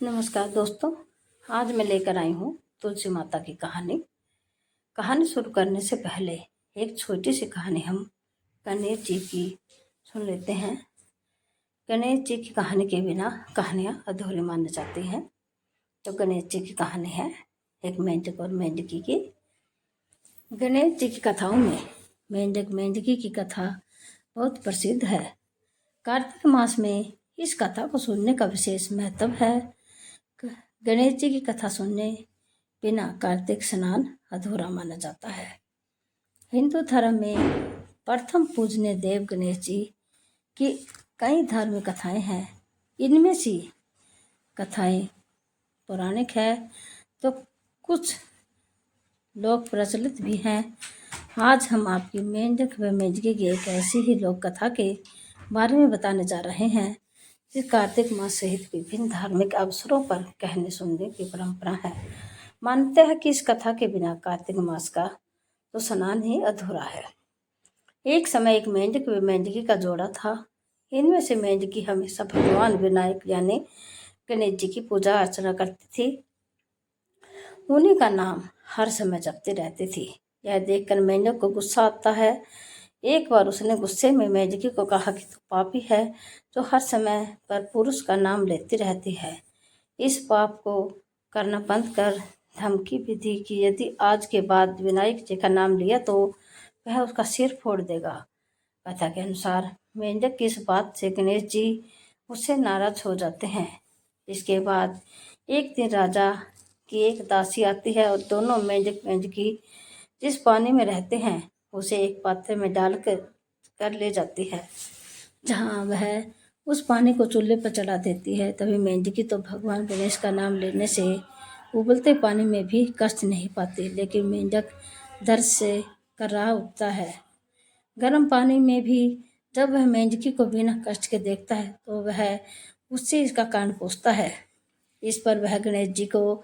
नमस्कार दोस्तों। आज मैं लेकर आई हूँ तुलसी माता की कहानी। कहानी शुरू करने से पहले एक छोटी सी कहानी हम गणेश जी की सुन लेते हैं। गणेश जी की कहानी के बिना कहानियाँ अधूरी मानी जाती हैं। तो गणेश जी की कहानी है एक मेंढक और मेंढकी की। गणेश जी की कथाओं में मेंढक मेंढकी की कथा बहुत प्रसिद्ध है। कार्तिक मास में इस कथा को सुनने का विशेष महत्व है। गणेश जी की कथा सुनने बिना कार्तिक स्नान अधूरा माना जाता है। हिंदू धर्म में प्रथम पूजनीय देव गणेश जी की कई धार्मिक कथाएं हैं। इनमें से कथाएं पौराणिक है तो कुछ लोक प्रचलित भी हैं। आज हम आपकी मेंढक व मेंढकी की एक ऐसी ही लोक कथा के बारे में बताने जा रहे हैं जो कार्तिक मास सहित विभिन्न धार्मिक अवसरों पर कहने सुनने की परंपरा है। मानते हैं कि इस कथा के बिना कार्तिक मास का तो स्नान ही अधूरा है। एक समय एक मेंढक व मेंढकी का जोड़ा था। इनमें से मेंढकी हमेशा भगवान विनायक यानी गणेश जी की पूजा अर्चना करती थी। उन्हीं का नाम हर समय जपती रहती थी। यह देखकर मेंढक को गुस्सा आता है। एक बार उसने गुस्से में मेंढकी को कहा कि तू पापी है जो हर समय पर पुरुष का नाम लेती रहती है। इस पाप को करना बंद कर। धमकी भी दी कि यदि आज के बाद विनायक जी का नाम लिया तो वह उसका सिर फोड़ देगा। कथा के अनुसार मेंढक की इस बात से गणेश जी उससे नाराज हो जाते हैं। इसके बाद एक दिन राजा की एक दासी आती है और दोनों मेंढक मेंढकी जिस पानी में रहते हैं उसे एक पात्र में डाल कर ले जाती है, जहाँ वह उस पानी को चूल्हे पर चढ़ा देती है। तभी मेंढकी तो भगवान गणेश का नाम लेने से उबलते पानी में भी कष्ट नहीं पाती, लेकिन मेंढक दर्द से कर्रा उठता है। गर्म पानी में भी जब वह मेंढकी को बिना कष्ट के देखता है तो वह उससे इसका कारण पूछता है। इस पर वह गणेश जी को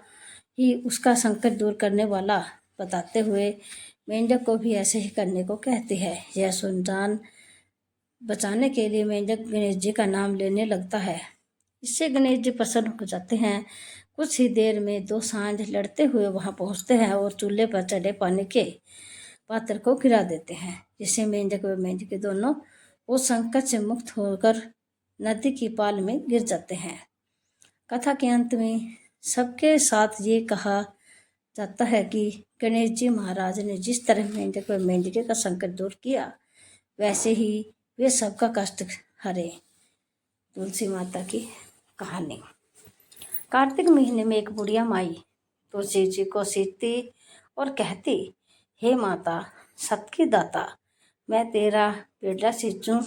ही उसका संकट दूर करने वाला बताते हुए मेंढक को भी ऐसे ही करने को कहती है। यह सुन जान बचाने के लिए मेंढक गणेश जी का नाम लेने लगता है। इससे गणेश जी प्रसन्न हो जाते हैं। कुछ ही देर में दो सांड लड़ते हुए वहां पहुंचते हैं और चूल्हे पर चढ़े पानी के पात्र को गिरा देते हैं, जिससे मेंढक व मेंढकी दोनों उस संकट से मुक्त होकर नदी की पाल में गिर जाते हैं। कथा के अंत में सबके साथ ये कहा जाता है कि गणेश जी महाराज ने जिस तरह मेंढक व मेंढकी का संकट दूर किया वैसे ही वे सबका कष्ट हरे। तुलसी माता की कहानी। कार्तिक महीने में एक बुढ़िया माई तुलसी जी को सीखती और कहती, हे माता सबकी दाता, मैं तेरा बेटा सींचूं,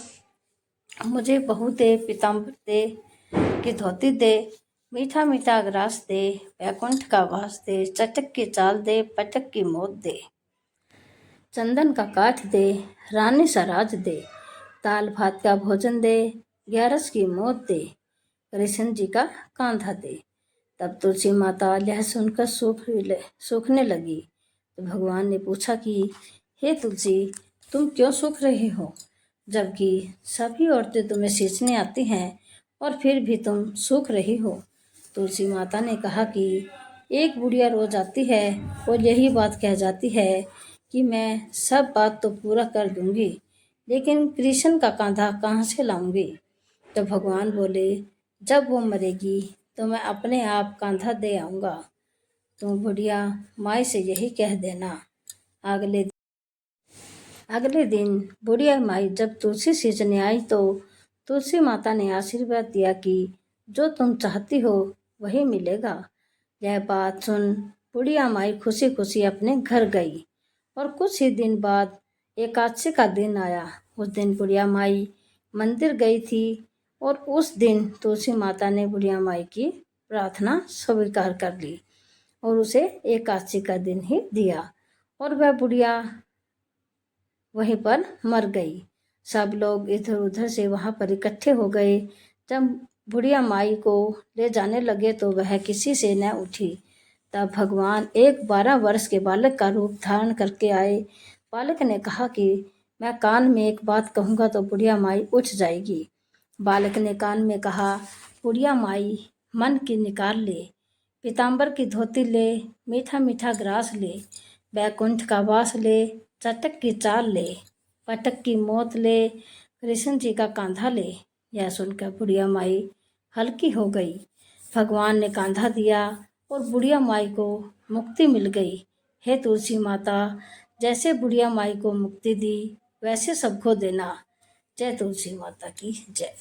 मुझे बहू दे, पीताम्बर दे की धोती दे, मीठा मीठा ग्रास दे, वैकुंठ का वास दे, चटक की चाल दे, पटक की मौत दे, चंदन का काठ दे, रानी सराज दे, दाल भात का भोजन दे, 11 की मौत दे, कृष्ण जी का कांधा दे। तब तुलसी माता यह सुनकर सूखने लगी। तो भगवान ने पूछा कि हे तुलसी, तुम क्यों सूख रही हो, जबकि सभी औरतें तुम्हें सींचने आती हैं और फिर भी तुम सूख रही हो। तुलसी माता ने कहा कि एक बुढ़िया रोज आती है और यही बात कह जाती है कि मैं सब बात तो पूरा कर दूंगी, लेकिन कृष्ण का कांधा कहाँ से लाऊंगी। तो भगवान बोले, जब वो मरेगी तो मैं अपने आप कांधा दे आऊँगा। तुम बुढ़िया माई से यही कह देना। अगले दिन बुढ़िया माई जब तुलसी सींचने आई तो तुलसी माता ने आशीर्वाद दिया कि जो तुम चाहती हो वही मिलेगा। यह बात सुन बुढ़िया माई खुशी खुशी अपने घर गई और कुछ ही दिन बाद एकादशी का दिन आया। उस दिन बुढ़िया माई मंदिर गई थी और उस दिन तुलसी माता ने बुढ़िया माई की प्रार्थना स्वीकार कर ली और उसे एकादशी का दिन ही दिया और वह बुढ़िया वहीं पर मर गई। सब लोग इधर उधर से वहां पर इकट्ठे हो गए। जब बुढ़िया माई को ले जाने लगे तो वह किसी से न उठी। तब भगवान एक 12 वर्ष के बालक का रूप धारण करके आए। बालक ने कहा कि मैं कान में एक बात कहूँगा तो बुढ़िया माई उठ जाएगी। बालक ने कान में कहा, बुढ़िया माई मन की निकाल ले, पीताम्बर की धोती ले, मीठा मीठा ग्रास ले, बैकुंठ का वास ले, चटक की चाल ले, पटक की मौत ले, कृष्ण जी का कांधा ले। यह सुनकर बुढ़िया माई हल्की हो गई। भगवान ने कांधा दिया और बुढ़िया माई को मुक्ति मिल गई। हे तुलसी माता, जैसे बुढ़िया माई को मुक्ति दी वैसे सबको देना। जय तुलसी माता की जय।